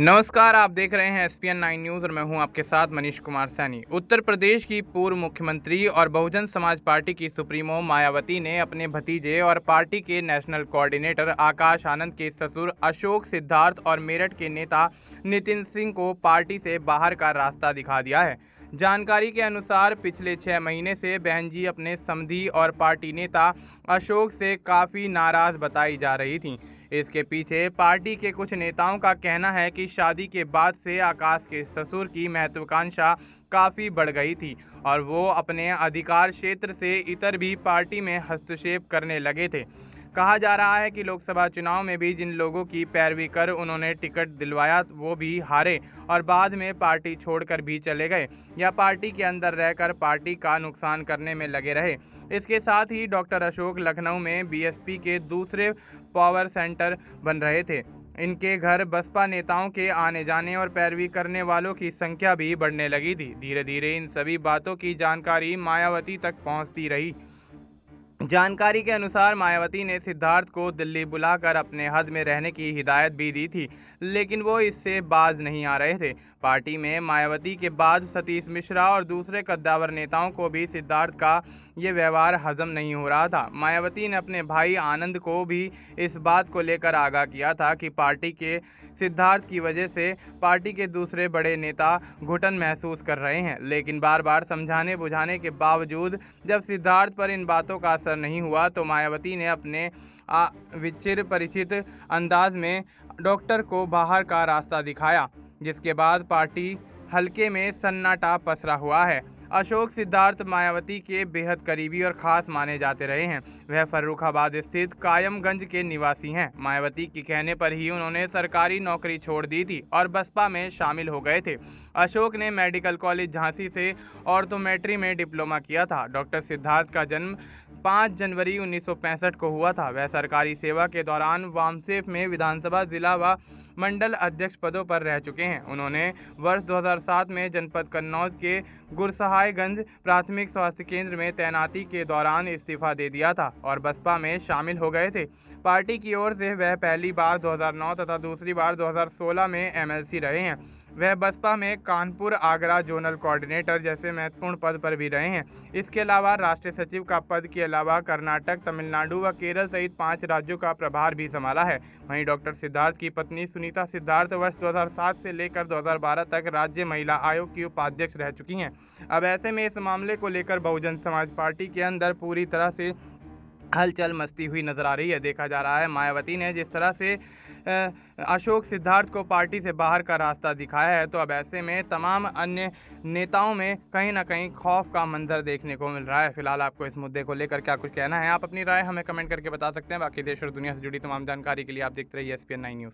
नमस्कार, आप देख रहे हैं एसपीएन 9 न्यूज़ और मैं हूं आपके साथ मनीष कुमार सैनी। उत्तर प्रदेश की पूर्व मुख्यमंत्री और बहुजन समाज पार्टी की सुप्रीमो मायावती ने अपने भतीजे और पार्टी के नेशनल कोऑर्डिनेटर आकाश आनंद के ससुर अशोक सिद्धार्थ और मेरठ के नेता नितिन सिंह को पार्टी से बाहर का रास्ता दिखा दिया है। जानकारी के अनुसार पिछले 6 महीने से बहन जी अपने समधी और पार्टी नेता अशोक से काफ़ी नाराज बताई जा रही थीं। इसके पीछे पार्टी के कुछ नेताओं का कहना है कि शादी के बाद से आकाश के ससुर की महत्वाकांक्षा काफ़ी बढ़ गई थी और वो अपने अधिकार क्षेत्र से इतर भी पार्टी में हस्तक्षेप करने लगे थे। कहा जा रहा है कि लोकसभा चुनाव में भी जिन लोगों की पैरवी कर उन्होंने टिकट दिलवाया वो भी हारे और बाद में पार्टी छोड़कर भी चले गए या पार्टी के अंदर रहकर पार्टी का नुकसान करने में लगे रहे। इसके साथ ही डॉक्टर अशोक लखनऊ में बीएसपी के दूसरे पावर सेंटर बन रहे थे। इनके घर बसपा नेताओं के आने जाने और पैरवी करने वालों की संख्या भी बढ़ने लगी थी। धीरे धीरे इन सभी बातों की जानकारी मायावती तक पहुंचती रही। जानकारी के अनुसार मायावती ने सिद्धार्थ को दिल्ली बुलाकर अपने हद में रहने की हिदायत भी दी थी, लेकिन वो इससे बाज नहीं आ रहे थे। पार्टी में मायावती के बाद सतीश मिश्रा और दूसरे कद्दावर नेताओं को भी सिद्धार्थ का ये व्यवहार हजम नहीं हो रहा था। मायावती ने अपने भाई आनंद को भी इस बात को लेकर आगाह किया था कि पार्टी के सिद्धार्थ की वजह से पार्टी के दूसरे बड़े नेता घुटन महसूस कर रहे हैं, लेकिन बार बार समझाने बुझाने के बावजूद जब सिद्धार्थ पर इन बातों का असर नहीं हुआ तो मायावती ने अपने चिर परिचित अंदाज में डॉक्टर को बाहर का रास्ता दिखाया, जिसके बाद पार्टी हल्के में सन्नाटा पसरा हुआ है। अशोक सिद्धार्थ मायावती के बेहद करीबी और खास माने जाते रहे हैं। वह फर्रुखाबाद स्थित कायमगंज के निवासी हैं। मायावती के कहने पर ही उन्होंने सरकारी नौकरी छोड़ दी थी और बसपा में शामिल हो गए थे। अशोक ने मेडिकल कॉलेज झांसी से ऑर्थोमेट्री में डिप्लोमा किया था। डॉक्टर सिद्धार्थ का जन्म 5 जनवरी 1965 को हुआ था। वह सरकारी सेवा के दौरान वामसेफ में विधानसभा जिला व मंडल अध्यक्ष पदों पर रह चुके हैं। उन्होंने वर्ष 2007 में जनपद कन्नौज के गुरसहायगंज प्राथमिक स्वास्थ्य केंद्र में तैनाती के दौरान इस्तीफा दे दिया था और बसपा में शामिल हो गए थे। पार्टी की ओर से वह पहली बार 2009 तथा दूसरी बार 2016 में एमएलसी रहे हैं। वह बसपा में कानपुर आगरा जोनल कोऑर्डिनेटर जैसे महत्वपूर्ण पद पर भी रहे हैं। इसके अलावा राष्ट्रीय सचिव का पद के अलावा कर्नाटक, तमिलनाडु व केरल सहित 5 राज्यों का प्रभार भी संभाला है। वहीं डॉक्टर सिद्धार्थ की पत्नी सुनीता सिद्धार्थ वर्ष 2007 से लेकर 2012 तक राज्य महिला आयोग की उपाध्यक्ष रह चुकी हैं। अब ऐसे में इस मामले को लेकर बहुजन समाज पार्टी के अंदर पूरी तरह से हलचल मचती हुई नजर आ रही है। देखा जा रहा है मायावती ने जिस तरह से अशोक सिद्धार्थ को पार्टी से बाहर का रास्ता दिखाया है, तो अब ऐसे में तमाम अन्य नेताओं में कहीं ना कहीं खौफ का मंजर देखने को मिल रहा है। फिलहाल आपको इस मुद्दे को लेकर क्या कुछ कहना है, आप अपनी राय हमें कमेंट करके बता सकते हैं। बाकी देश और दुनिया से जुड़ी तमाम जानकारी के लिए आप देखते रहिए एसपीएन 9 न्यूज़।